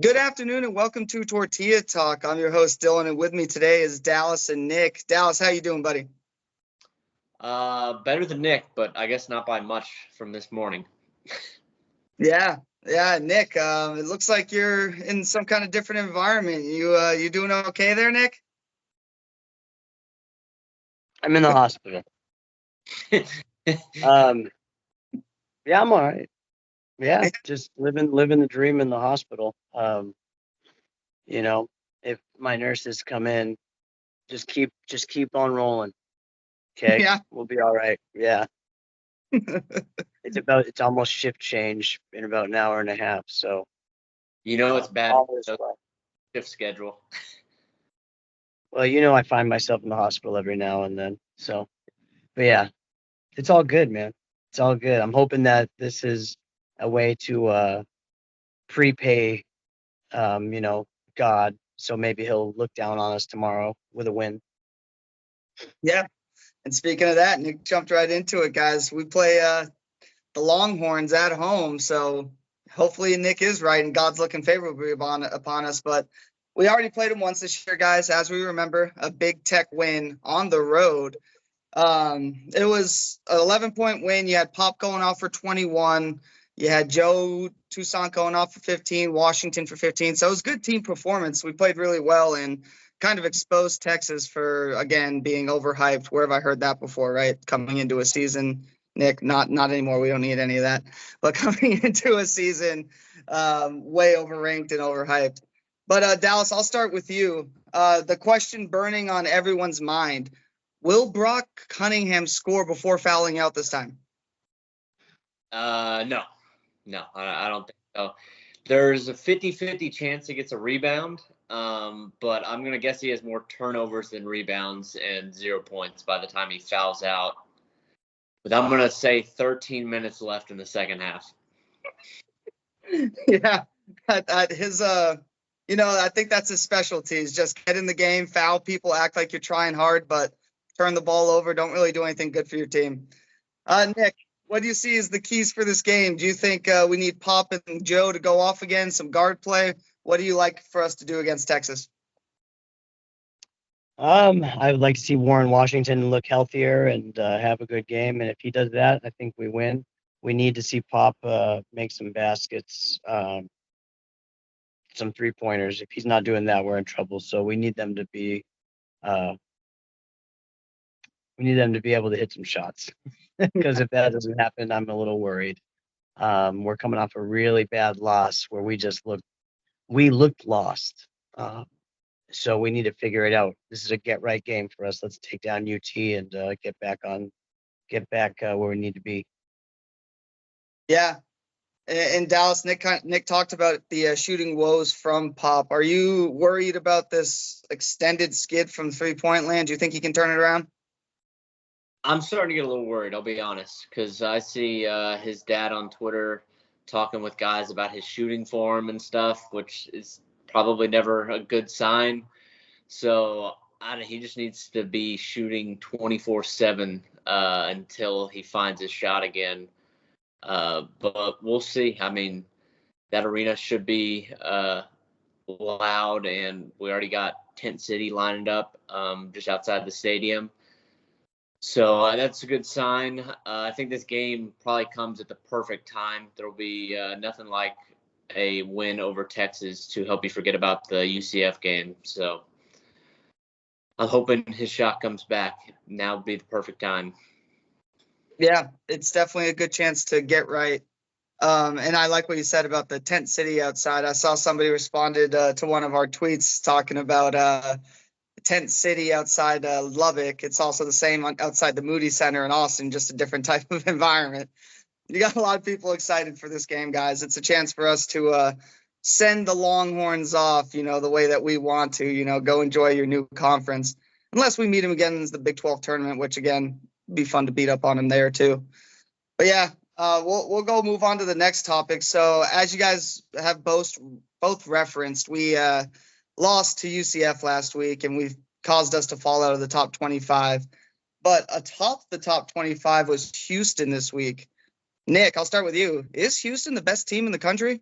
Good afternoon and welcome to Tortilla Talk. I'm your host, Dylan, and with me today is Dallas and Nick. Dallas, how you doing, buddy? Better than Nick, but I guess not by much from this morning. Yeah, Nick. It looks like you're in some kind of different environment. You doing okay there, Nick? I'm in the hospital. Yeah, I'm all right. Yeah, just living the dream in the hospital. If my nurses come in, just keep on rolling. Okay, Yeah. we'll be all right. Yeah. It's almost shift change in about an hour and a half. So It's bad. all is well. Shift schedule. Well, I find myself in the hospital every now and then. So, but yeah, it's all good, man. It's all good. I'm hoping that this is a way to prepay, God. So maybe he'll look down on us tomorrow with a win. Yeah. And speaking of that, Nick jumped right into it, guys. We play the Longhorns at home, so hopefully Nick is right and God's looking favorably upon us. But we already played them once this year, guys. As we remember, a Big Tech win on the road. It was an 11-point win. You had Pop going off for 21. You had Joe Toussaint going off for 15, Washington for 15. So it was good team performance. We played really well and kind of exposed Texas for, again, being overhyped. Where have I heard that before, right? Coming into a season, Nick, not anymore. We don't need any of that. But coming into a season, way overranked and overhyped. But Dallas, I'll start with you. The question burning on everyone's mind, will Brock Cunningham score before fouling out this time? No, I don't think so. There's a 50-50 chance he gets a rebound, but I'm going to guess he has more turnovers than rebounds and 0 points by the time he fouls out. But I'm going to say 13 minutes left in the second half. Yeah, I think that's his specialty is just get in the game, foul people, act like you're trying hard, but turn the ball over, don't really do anything good for your team. Nick, what do you see as the keys for this game? Do you think we need Pop and Joe to go off again, some guard play? What do you like for us to do against Texas? I would like to see Warren Washington look healthier and have a good game. And if he does that, I think we win. We need to see Pop make some baskets, some 3-pointers. If he's not doing that, we're in trouble. So we need them to be able to hit some shots. Because if that doesn't happen, I'm a little worried. We're coming off a really bad loss where we looked lost. So we need to figure it out. This is a get right game for us. Let's take down UT and get back where we need to be. Yeah. In Dallas, Nick talked about the shooting woes from Pop. Are you worried about this extended skid from 3-point land? Do you think he can turn it around? I'm starting to get a little worried, I'll be honest, because I see his dad on Twitter talking with guys about his shooting form and stuff, which is probably never a good sign. So he just needs to be shooting 24/7 until he finds his shot again. But we'll see. I mean, that arena should be loud, and we already got Tent City lined up just outside the stadium. So that's a good sign. I think this game probably comes at the perfect time. There will be nothing like a win over Texas to help you forget about the UCF game. So I'm hoping his shot comes back. Now would be the perfect time. Yeah, it's definitely a good chance to get right. And I like what you said about the Tent City outside. I saw somebody responded to one of our tweets talking about Tent City outside Lubbock. It's also the same outside the Moody Center in Austin, just a different type of environment. You got a lot of people excited for this game, guys. It's a chance for us to send the Longhorns off, the way that we want to, go enjoy your new conference. Unless we meet them again in the Big 12 tournament, which, again, be fun to beat up on them there, too. But, yeah, we'll go move on to the next topic. So, as you guys have both referenced, we lost to UCF last week, and we've caused us to fall out of the top 25. But atop the top 25 was Houston this week. Nick, I'll start with you. Is Houston the best team in the country?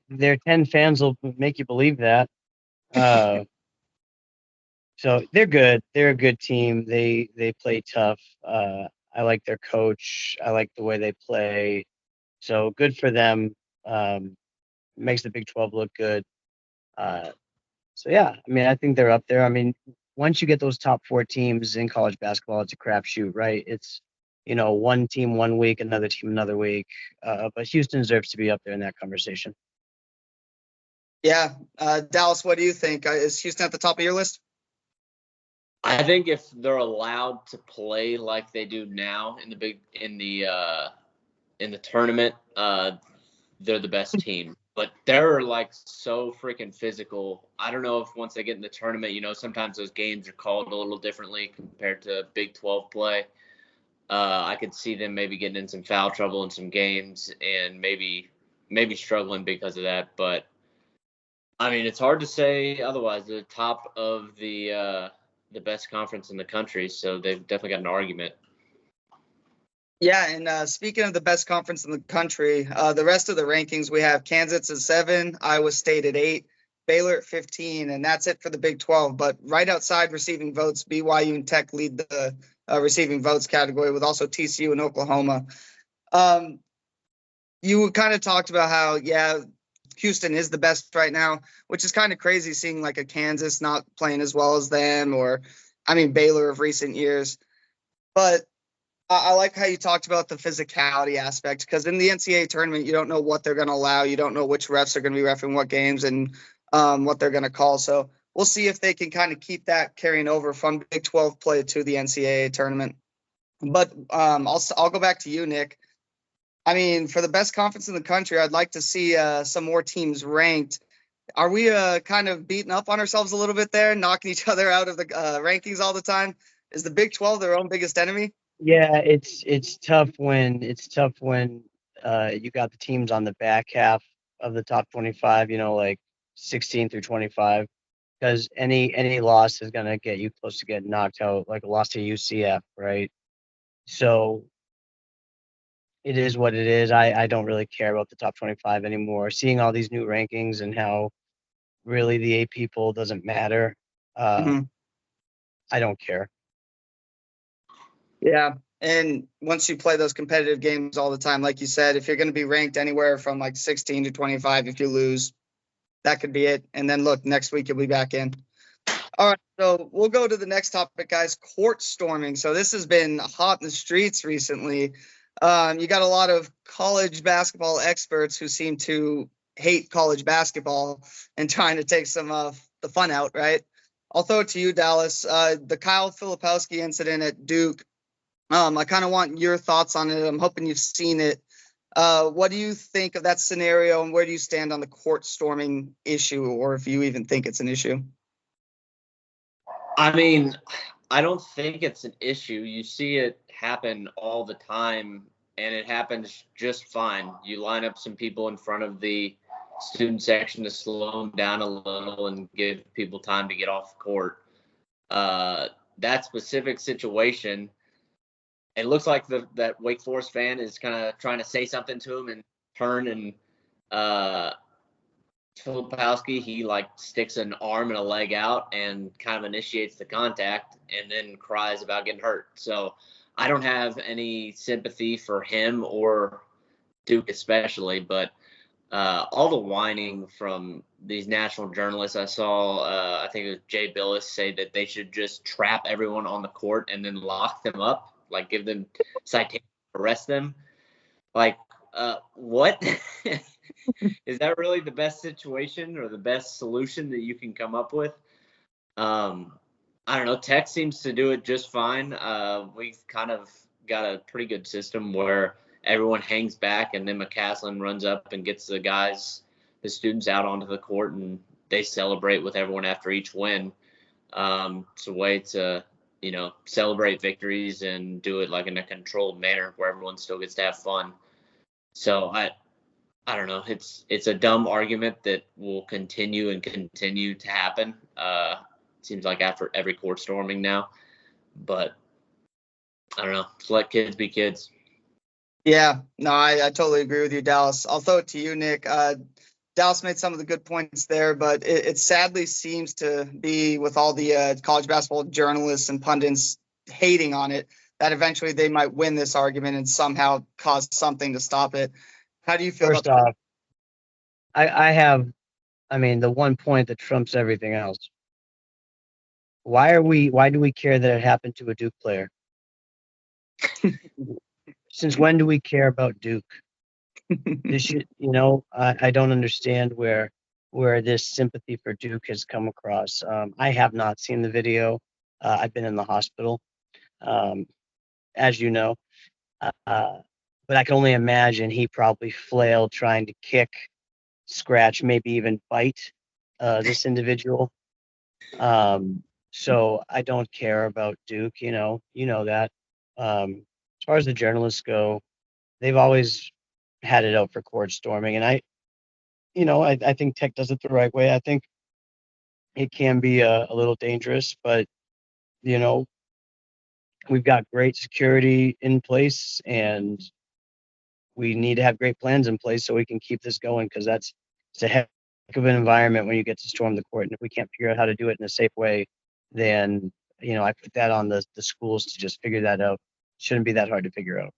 their 10 fans will make you believe that. So they're good. They're a good team. They play tough. I like their coach. I like the way they play. So good for them. Makes the Big 12 look good. So yeah, I mean, I think they're up there. I mean, once you get those top four teams in college basketball, it's a crapshoot, right? It's one team one week, another team another week. But Houston deserves to be up there in that conversation. Yeah, Dallas, what do you think? Is Houston at the top of your list? I think if they're allowed to play like they do now in the tournament, they're the best team. But they're like so freaking physical. I don't know if once they get in the tournament, sometimes those games are called a little differently compared to Big 12 play. I could see them maybe getting in some foul trouble in some games and maybe struggling because of that. But I mean, it's hard to say otherwise. They're top of the best conference in the country, so they've definitely got an argument. Yeah, and speaking of the best conference in the country, the rest of the rankings, we have Kansas at 7, Iowa State at 8, Baylor at 15, and that's it for the Big 12. But right outside receiving votes, BYU and Tech lead the receiving votes category, with also TCU and Oklahoma. You kind of talked about how, Houston is the best right now, which is kind of crazy seeing like a Kansas not playing as well as them, or, Baylor of recent years. But I like how you talked about the physicality aspect, because in the NCAA tournament, you don't know what they're going to allow. You don't know which refs are going to be reffing what games and what they're going to call. So we'll see if they can kind of keep that carrying over from Big 12 play to the NCAA tournament. But I'll go back to you, Nick. I mean, for the best conference in the country, I'd like to see some more teams ranked. Are we kind of beating up on ourselves a little bit there, knocking each other out of the rankings all the time? Is the Big 12 their own biggest enemy? Yeah, it's tough when you got the teams on the back half of the top 25, like 16 through 25, because any loss is gonna get you close to getting knocked out, like a loss to UCF, right? So it is what it is. I don't really care about the top 25 anymore. Seeing all these new rankings and how really the AP poll doesn't matter, Mm-hmm. I don't care. Yeah. And once you play those competitive games all the time, like you said, if you're going to be ranked anywhere from like 16 to 25, if you lose, that could be it. And then look, next week you'll be back in. All right. So we'll go to the next topic, guys. Court storming. So this has been hot in the streets recently. You got a lot of college basketball experts who seem to hate college basketball and trying to take some of the fun out, right? I'll throw it to you, Dallas. The Kyle Filipowski incident at Duke. I kind of want your thoughts on it. I'm hoping you've seen it. What do you think of that scenario, and where do you stand on the court storming issue, or if you even think it's an issue? I mean, I don't think it's an issue. You see it happen all the time, and it happens just fine. You line up some people in front of the student section to slow them down a little and give people time to get off the court. That specific situation, it looks like that Wake Forest fan is kind of trying to say something to him and turn, and Filipowski, he like sticks an arm and a leg out and kind of initiates the contact and then cries about getting hurt. So I don't have any sympathy for him or Duke especially, but all the whining from these national journalists I saw, I think it was Jay Billis, say that they should just trap everyone on the court and then lock them up, like give them citations, arrest them. Like, what? Is that really the best situation or the best solution that you can come up with? I don't know. Tech seems to do it just fine. We've kind of got a pretty good system where everyone hangs back and then McCaslin runs up and gets the students out onto the court, and they celebrate with everyone after each win. It's a way to, celebrate victories and do it like in a controlled manner where everyone still gets to have fun. So I don't know. It's a dumb argument that will continue to happen. Seems like after every court storming now, but I don't know. Just let kids be kids. Yeah, no, I totally agree with you, Dallas. I'll throw it to you, Nick. Dallas made some of the good points there, but it sadly seems to be with all the college basketball journalists and pundits hating on it, that eventually they might win this argument and somehow cause something to stop it. How do you feel First about off, I mean, the one point that trumps everything else. Why do we care that it happened to a Duke player? Since when do we care about Duke? I don't understand where this sympathy for Duke has come across. I have not seen the video. I've been in the hospital, as you know, but I can only imagine he probably flailed trying to kick, scratch, maybe even bite this individual. So I don't care about Duke. You know that. As far as the journalists go, they've always had it out for court storming, and I think Tech does it the right way. I think it can be a little dangerous, but you know, we've got great security in place, and we need to have great plans in place so we can keep this going, because it's a heck of an environment when you get to storm the court. And if we can't figure out how to do it in a safe way, then I put that on the schools to just figure that out. Shouldn't be that hard to figure out.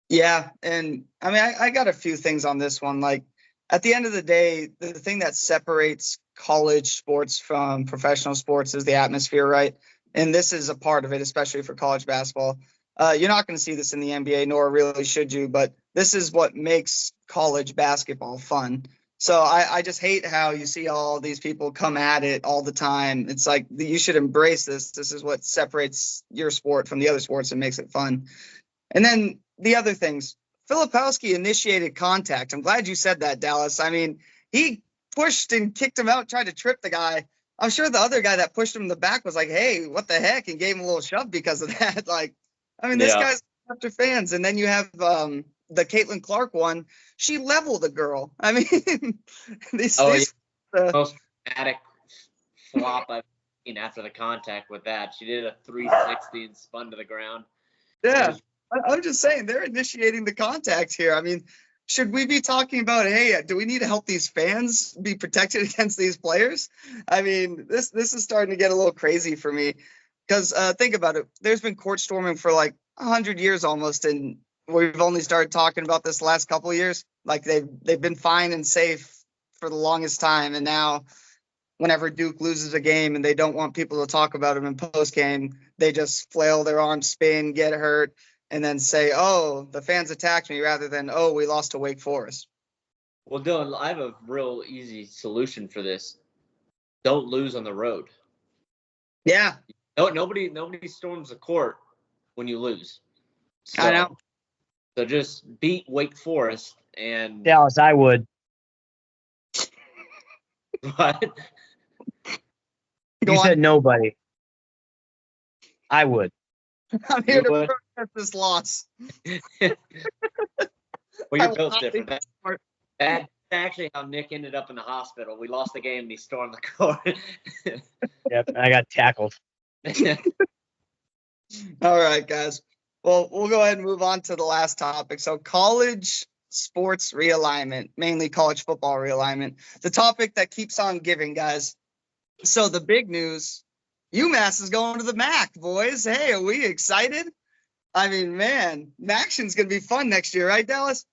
Yeah, and I mean, I got a few things on this one. Like, at the end of the day, the thing that separates college sports from professional sports is the atmosphere, right? And this is a part of it, especially for college basketball. You're not going to see this in the NBA, nor really should you, but this is what makes college basketball fun. So I just hate how you see all these people come at it all the time. It's like, you should embrace this. This is what separates your sport from the other sports and makes it fun. And then the other things, Filipowski initiated contact. I'm glad you said that, Dallas. I mean, he pushed and kicked him out, tried to trip the guy. I'm sure the other guy that pushed him in the back was like, hey, what the heck? And gave him a little shove because of that. Like, I mean, this guy's after fans. And then you have the Caitlin Clark one. She leveled the girl. I mean, these most dramatic flop I've seen after the contact with that. She did a 360 and spun to the ground. Yeah. I'm just saying, they're initiating the contact here. I mean, should we be talking about, hey, do we need to help these fans be protected against these players? I mean, this is starting to get a little crazy for me, because think about it. There's been court storming for like 100 years almost, and we've only started talking about this the last couple of years. Like, they've been fine and safe for the longest time, and now whenever Duke loses a game and they don't want people to talk about them in post game, they just flail their arms, spin, get hurt, and then say, oh, the fans attacked me, rather than, oh, we lost to Wake Forest. Well, Dylan, I have a real easy solution for this. Don't lose on the road. Yeah. No, nobody storms the court when you lose. So, I know. So just beat Wake Forest and Dallas, I would. What? You said nobody. I would. I'm here to protest this loss. Well, you're built different. That's actually how Nick ended up in the hospital. We lost the game and he stormed the court. Yep, I got tackled. All right, guys. Well, we'll go ahead and move on to the last topic. So, college sports realignment, mainly college football realignment. The topic that keeps on giving, guys. So the big news, UMASS is going to the MAC, boys. Hey, are we excited? I mean, man, MACtion's going to be fun next year, right, Dallas?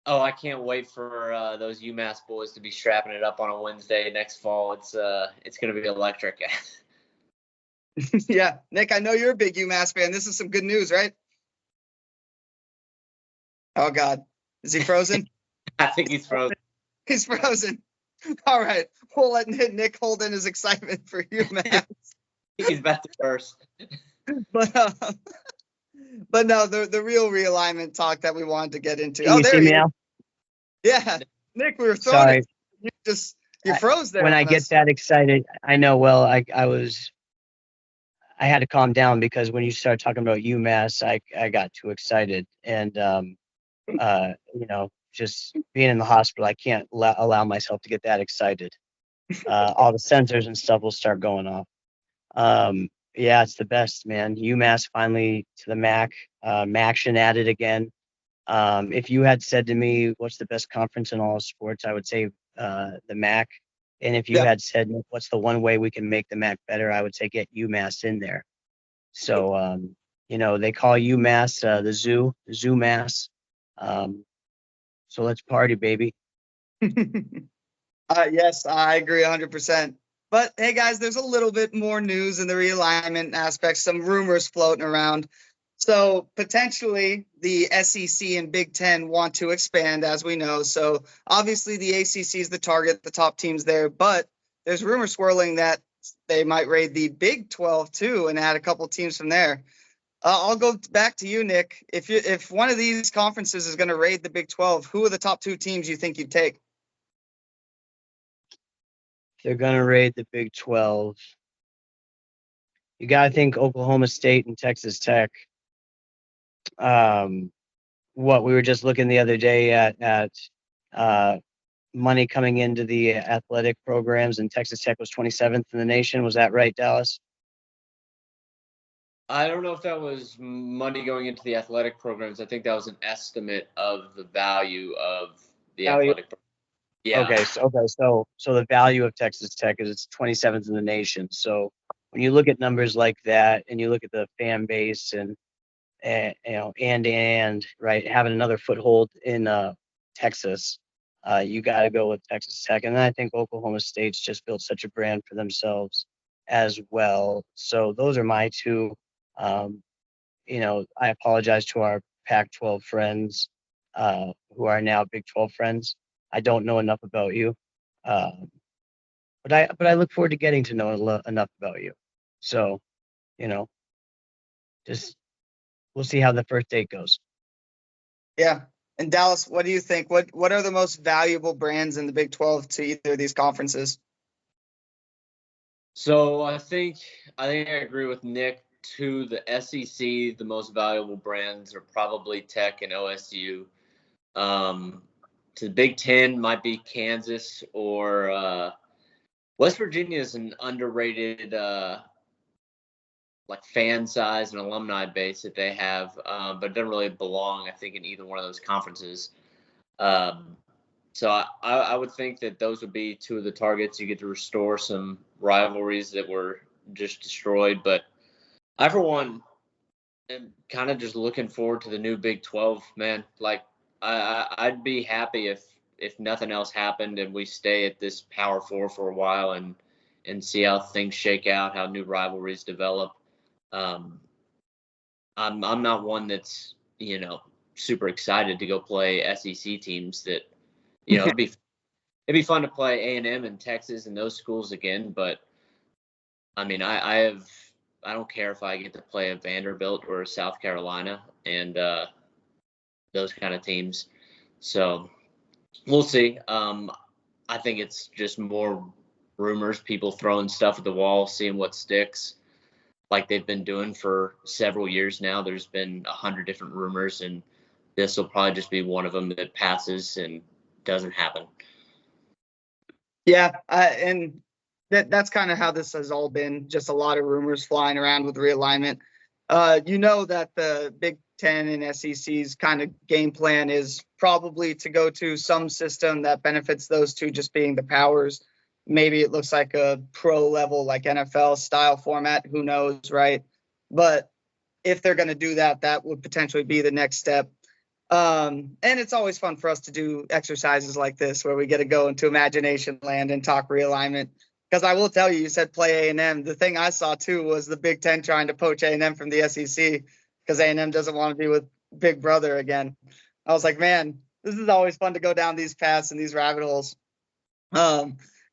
Oh, I can't wait for those UMass boys to be strapping it up on a Wednesday next fall. It's going to be electric. Yeah, Nick, I know you're a big UMass fan. This is some good news, right? Oh, God. Is he frozen? I think he's frozen. He's frozen. All right. We'll let Nick hold in his excitement for UMass. He's about to burst. But no, the real realignment talk that we wanted to get into. Can you see me now? Yeah. Nick, we were throwing it. You froze there. When I get that excited, I know, well, I had to calm down, because when you started talking about UMass, I got too excited. And, just being in the hospital, I can't allow myself to get that excited. All the sensors and stuff will start going off. Yeah, it's the best, man. UMass finally to the MAC. MACtion added again. If you had said to me, what's the best conference in all of sports, I would say the MAC. And if you Yeah. had said, what's the one way we can make the MAC better, I would say get UMass in there. So, they call UMass the zoo mass. So let's party, baby. Yes, I agree 100%. But hey, guys, there's a little bit more news in the realignment aspect, some rumors floating around. So potentially the SEC and Big Ten want to expand, as we know. So obviously the ACC is the target, the top teams there. But there's rumors swirling that they might raid the Big 12 too and add a couple teams from there. I'll go back to you, Nick. If one of these conferences is going to raid the Big 12, who are the top two teams you think you'd take? They're going to raid the Big 12. You got to think Oklahoma State and Texas Tech. What we were just looking the other day at money coming into the athletic programs, and Texas Tech was 27th in the nation. Was that right, Dallas? I don't know if that was money going into the athletic programs. I think that was an estimate of the value of the athletic program. Yeah. Okay. So the value of Texas Tech is it's 27th in the nation. So when you look at numbers like that, and you look at the fan base and right, having another foothold in Texas, you got to go with Texas Tech. And then I think Oklahoma State's just built such a brand for themselves as well. So those are my two. I apologize to our Pac-12 friends who are now Big 12 friends. I don't know enough about you, but I look forward to getting to know enough about you. So, just we'll see how the first date goes. Yeah. And Dallas, what do you think? What are the most valuable brands in the Big 12 to either of these conferences? So I think I agree with Nick. To the SEC, the most valuable brands are probably Tech and OSU. To the Big Ten might be Kansas or West Virginia is an underrated like fan size and alumni base that they have, but it doesn't really belong, I think, in either one of those conferences. So I would think that those would be two of the targets. You get to restore some rivalries that were just destroyed. But I, for one, am kind of just looking forward to the new Big 12, man. Like, I'd be happy if nothing else happened and we stay at this Power Four for a while and see how things shake out, how new rivalries develop. I'm not one that's, super excited to go play SEC teams that, it'd be fun to play A&M in Texas and those schools again. But I mean, I don't care if I get to play a Vanderbilt or a South Carolina and those kind of teams. So we'll see. I think it's just more rumors, people throwing stuff at the wall, seeing what sticks, like they've been doing for several years now. There's been 100 different rumors, and this will probably just be one of them that passes and doesn't happen. Yeah, and that's kind of how this has all been, just a lot of rumors flying around with realignment. That the Big Ten and SEC's kind of game plan is probably to go to some system that benefits those two just being the powers. Maybe it looks like a pro level, like NFL style format. Who knows, right? But if they're going to do that, that would potentially be the next step. And it's always fun for us to do exercises like this where we get to go into imagination land and talk realignment. Because I will tell you, you said play A&M. The thing I saw too was the Big Ten trying to poach A&M from the SEC because A&M doesn't want to be with Big Brother again. I was like, man, this is always fun to go down these paths and these rabbit holes.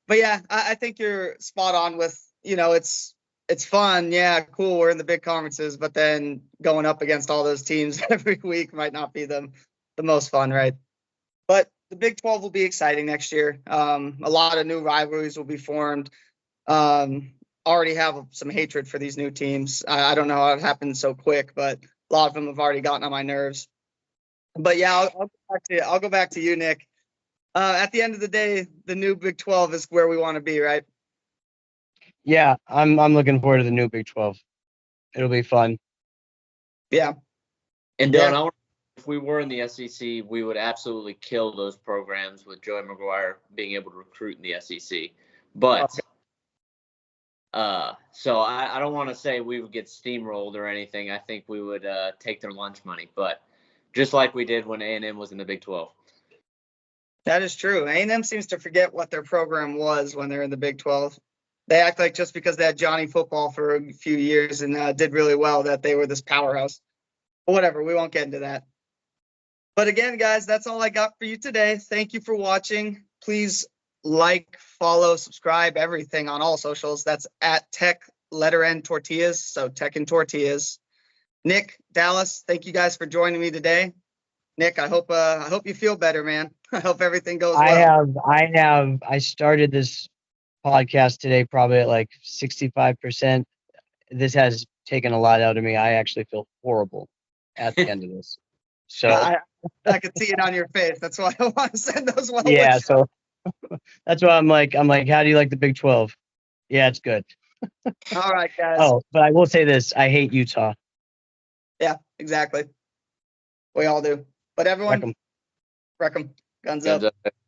But yeah, I think you're spot on with, it's fun. Yeah, cool. We're in the big conferences, but then going up against all those teams every week might not be the most fun, right? But the Big 12 will be next year. A lot of new rivalries will be formed. Already have some hatred for these new teams. I don't know how it happened so quick, but a lot of them have already gotten on my nerves. But yeah, I'll go back to you, Nick. At the end of the day, the new Big 12 is where we want to be, right? Yeah, I'm looking forward to the new Big 12. It'll be fun. Yeah. And Don, if we were in the SEC, we would absolutely kill those programs with Joey McGuire being able to recruit in the SEC. But so I don't want to say we would get steamrolled or anything. I think we would take their lunch money, but just like we did when A&M was in the Big 12. That is true. A&M seems to forget what their program was when they're in the Big 12. They act like just because they had Johnny Football for a few years and did really well that they were this powerhouse. But whatever, we won't get into that. But again, guys, that's all I got for you today. Thank you for watching. Please like, follow, subscribe, everything on all socials. That's at Tech letter N Tortillas. So Tech and Tortillas. Nick, Dallas, thank you guys for joining me today. Nick, I hope you feel better, man. I hope everything goes well. I started this podcast today probably at like 65%. This has taken a lot out of me. I actually feel horrible at the end of this. So I could see it on your face. That's why I want to send those well yeah, wishes. so that's why I'm like, how do you like the Big 12? Yeah, it's good. All right, guys. Oh, but I will say this. I hate Utah. Yeah, exactly. We all do. But everyone, wreck 'em. Guns up.